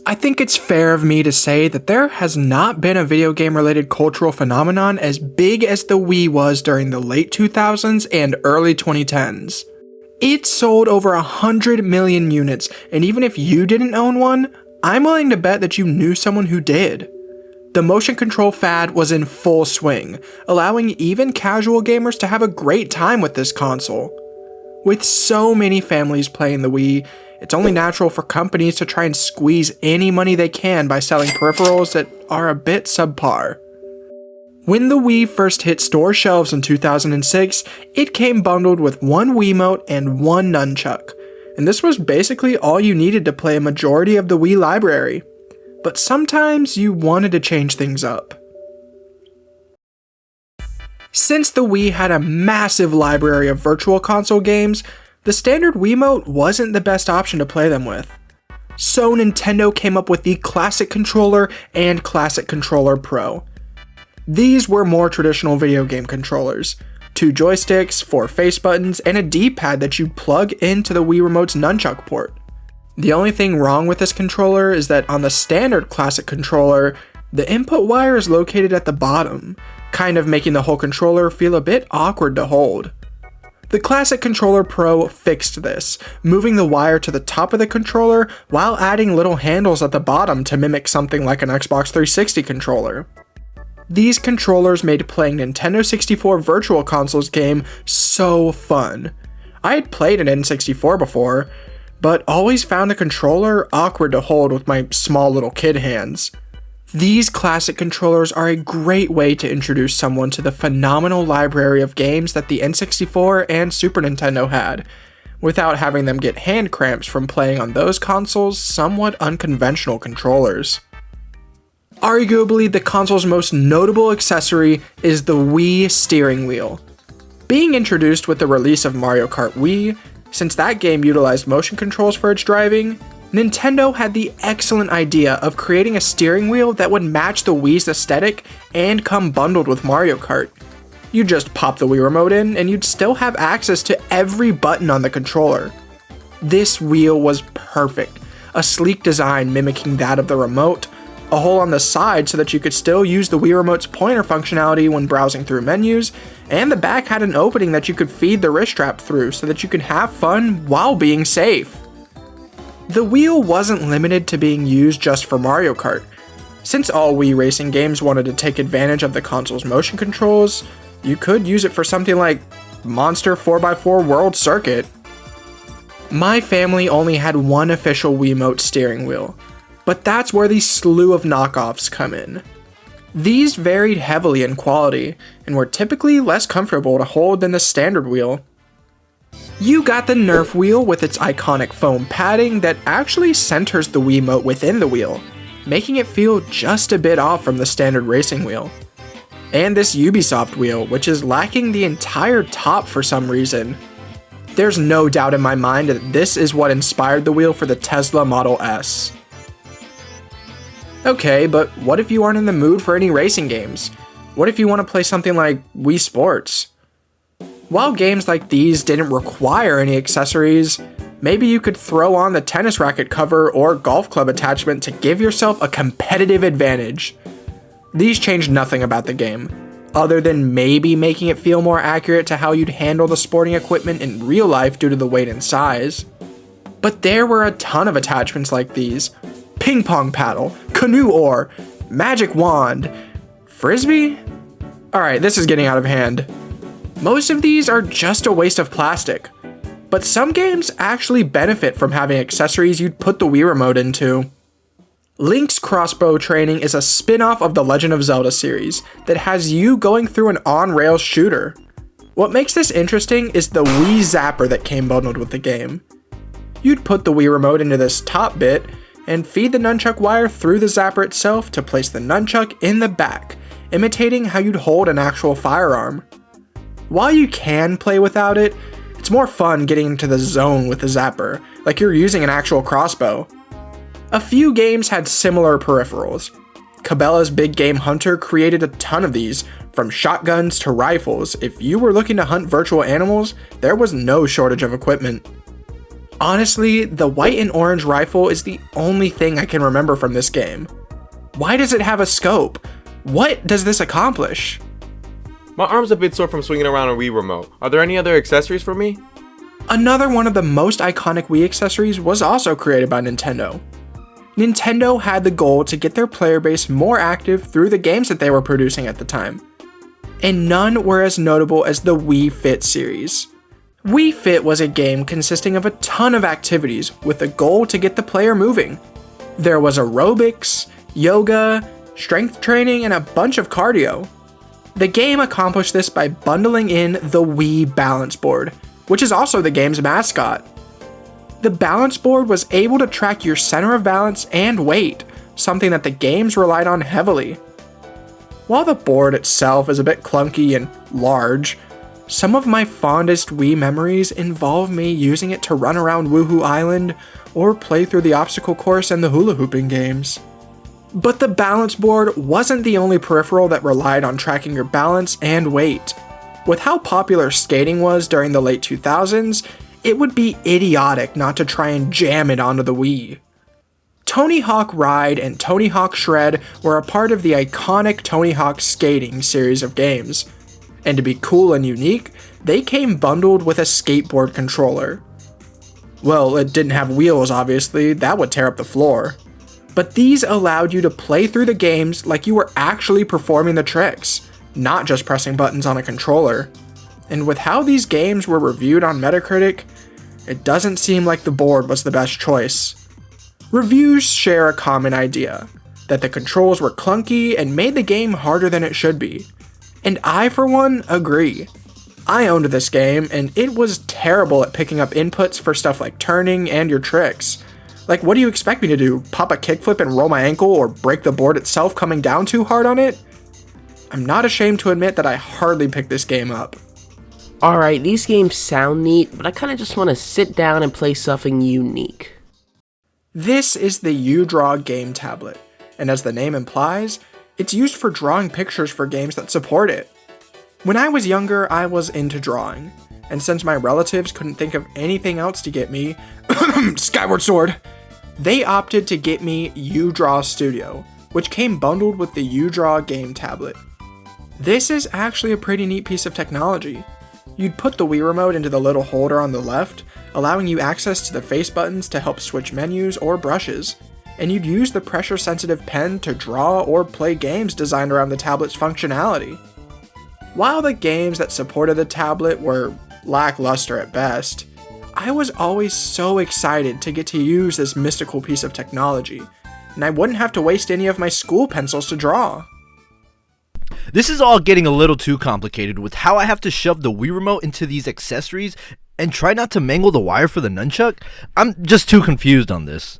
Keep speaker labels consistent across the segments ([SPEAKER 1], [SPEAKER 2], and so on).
[SPEAKER 1] I think it's fair of me to say that there has not been a video game related cultural phenomenon as big as the Wii was during the late 2000s and early 2010s. It sold over 100 million units, and even if you didn't own one, I'm willing to bet that you knew someone who did. The motion control fad was in full swing, allowing even casual gamers to have a great time with this console. With so many families playing the Wii, it's only natural for companies to try and squeeze any money they can by selling peripherals that are a bit subpar. When the Wii first hit store shelves in 2006, it came bundled with one Wiimote and one nunchuck, and this was basically all you needed to play a majority of the Wii library. But sometimes you wanted to change things up. Since the Wii had a massive library of virtual console games, the standard Wiimote wasn't the best option to play them with. So Nintendo came up with the Classic Controller and Classic Controller Pro. These were more traditional video game controllers. 2 joysticks, 4 face buttons, and a D-pad that you'd plug into the Wii Remote's nunchuck port. The only thing wrong with this controller is that on the standard Classic Controller, the input wire is located at the bottom, kind of making the whole controller feel a bit awkward to hold. The Classic Controller Pro fixed this, moving the wire to the top of the controller while adding little handles at the bottom to mimic something like an Xbox 360 controller. These controllers made playing Nintendo 64 Virtual Consoles game so fun. I had played an N64 before, but always found the controller awkward to hold with my small little kid hands. These classic controllers are a great way to introduce someone to the phenomenal library of games that the N64 and Super Nintendo had, without having them get hand cramps from playing on those consoles' somewhat unconventional controllers. Arguably, the console's most notable accessory is the Wii steering wheel. Being introduced with the release of Mario Kart Wii, since that game utilized motion controls for its driving, Nintendo had the excellent idea of creating a steering wheel that would match the Wii's aesthetic and come bundled with Mario Kart. You just pop the Wii remote in and you'd still have access to every button on the controller. This wheel was perfect, a sleek design mimicking that of the remote, a hole on the side so that you could still use the Wii remote's pointer functionality when browsing through menus, and the back had an opening that you could feed the wrist strap through so that you could have fun while being safe. The wheel wasn't limited to being used just for Mario Kart. Since all Wii racing games wanted to take advantage of the console's motion controls, you could use it for something like Monster 4x4 World Circuit. My family only had one official Wiimote steering wheel, but that's where the slew of knockoffs come in. These varied heavily in quality, and were typically less comfortable to hold than the standard wheel. You got the Nerf wheel with its iconic foam padding that actually centers the Wiimote within the wheel, making it feel just a bit off from the standard racing wheel. And this Ubisoft wheel, which is lacking the entire top for some reason. There's no doubt in my mind that this is what inspired the wheel for the Tesla Model S. Okay, but what if you aren't in the mood for any racing games? What if you want to play something like Wii Sports? While games like these didn't require any accessories, maybe you could throw on the tennis racket cover or golf club attachment to give yourself a competitive advantage. These changed nothing about the game, other than maybe making it feel more accurate to how you'd handle the sporting equipment in real life due to the weight and size. But there were a ton of attachments like these: ping pong paddle, canoe oar, magic wand, frisbee? Alright, this is getting out of hand. Most of these are just a waste of plastic, but some games actually benefit from having accessories you'd put the Wii remote into. Link's Crossbow Training is a spin-off of the Legend of Zelda series that has you going through an on-rails shooter. What makes this interesting is the Wii Zapper that came bundled with the game. You'd put the Wii remote into this top bit and feed the nunchuck wire through the zapper itself to place the nunchuck in the back, imitating how you'd hold an actual firearm. While you can play without it, it's more fun getting into the zone with the zapper, like you're using an actual crossbow. A few games had similar peripherals. Cabela's Big Game Hunter created a ton of these, from shotguns to rifles. If you were looking to hunt virtual animals, there was no shortage of equipment. Honestly, the white and orange rifle is the only thing I can remember from this game. Why does it have a scope? What does this accomplish?
[SPEAKER 2] My arm's a bit sore from swinging around a Wii remote. Are there any other accessories for me?
[SPEAKER 1] Another one of the most iconic Wii accessories was also created by Nintendo. Nintendo had the goal to get their player base more active through the games that they were producing at the time. And none were as notable as the Wii Fit series. Wii Fit was a game consisting of a ton of activities with the goal to get the player moving. There was aerobics, yoga, strength training, and a bunch of cardio. The game accomplished this by bundling in the Wii Balance Board, which is also the game's mascot. The balance board was able to track your center of balance and weight, something that the games relied on heavily. While the board itself is a bit clunky and large, some of my fondest Wii memories involve me using it to run around Woohoo Island or play through the obstacle course and the hula hooping games. But the balance board wasn't the only peripheral that relied on tracking your balance and weight. With how popular skating was during the late 2000s, it would be idiotic not to try and jam it onto the Wii. Tony Hawk Ride and Tony Hawk Shred were a part of the iconic Tony Hawk Skating series of games. And to be cool and unique, they came bundled with a skateboard controller. Well, it didn't have wheels obviously, that would tear up the floor. But these allowed you to play through the games like you were actually performing the tricks, not just pressing buttons on a controller. And with how these games were reviewed on Metacritic, it doesn't seem like the board was the best choice. Reviews share a common idea, that the controls were clunky and made the game harder than it should be. And I, for one, agree. I owned this game, and it was terrible at picking up inputs for stuff like turning and your tricks. Like, what do you expect me to do? Pop a kickflip and roll my ankle, or break the board itself coming down too hard on it? I'm not ashamed to admit that I hardly picked this game up.
[SPEAKER 3] Alright, these games sound neat, but I kinda just wanna sit down and play something unique.
[SPEAKER 1] This is the UDraw game tablet, and as the name implies, it's used for drawing pictures for games that support it. When I was younger, I was into drawing, and since my relatives couldn't think of anything else to get me, Skyward Sword, they opted to get me UDraw Studio, which came bundled with the UDraw game tablet. This is actually a pretty neat piece of technology. You'd put the Wii remote into the little holder on the left, allowing you access to the face buttons to help switch menus or brushes, and you'd use the pressure-sensitive pen to draw or play games designed around the tablet's functionality. While the games that supported the tablet were lackluster at best, I was always so excited to get to use this mystical piece of technology, and I wouldn't have to waste any of my school pencils to draw.
[SPEAKER 4] This is all getting a little too complicated with how I have to shove the Wii remote into these accessories and try not to mangle the wire for the nunchuck. I'm just too confused on this.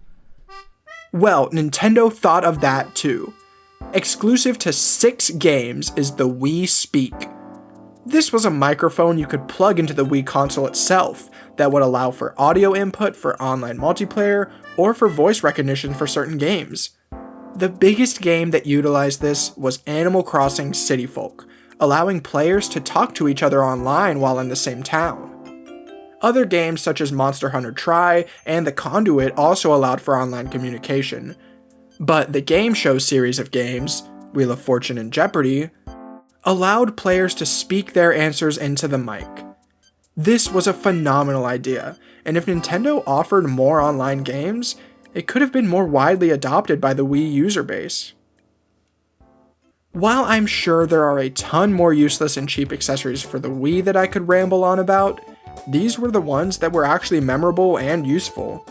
[SPEAKER 1] Well, Nintendo thought of that too. Exclusive to 6 games is the Wii Speak. This was a microphone you could plug into the Wii console itself that would allow for audio input for online multiplayer or for voice recognition for certain games. The biggest game that utilized this was Animal Crossing City Folk, allowing players to talk to each other online while in the same town. Other games such as Monster Hunter Tri and The Conduit also allowed for online communication. But the Game Show series of games, Wheel of Fortune and Jeopardy, allowed players to speak their answers into the mic. This was a phenomenal idea, and if Nintendo offered more online games, it could have been more widely adopted by the Wii user base. While I'm sure there are a ton more useless and cheap accessories for the Wii that I could ramble on about, these were the ones that were actually memorable and useful.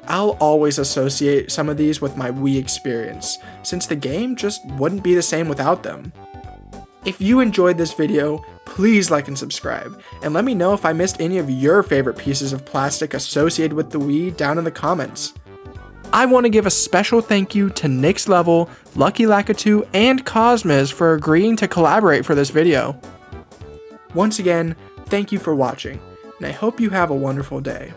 [SPEAKER 1] I'll always associate some of these with my Wii experience, since the game just wouldn't be the same without them. If you enjoyed this video, please like and subscribe, and let me know if I missed any of your favorite pieces of plastic associated with the Wii down in the comments. I want to give a special thank you to Nichslvl, Lakitu, and Cosmiz for agreeing to collaborate for this video. Once again, thank you for watching, and I hope you have a wonderful day.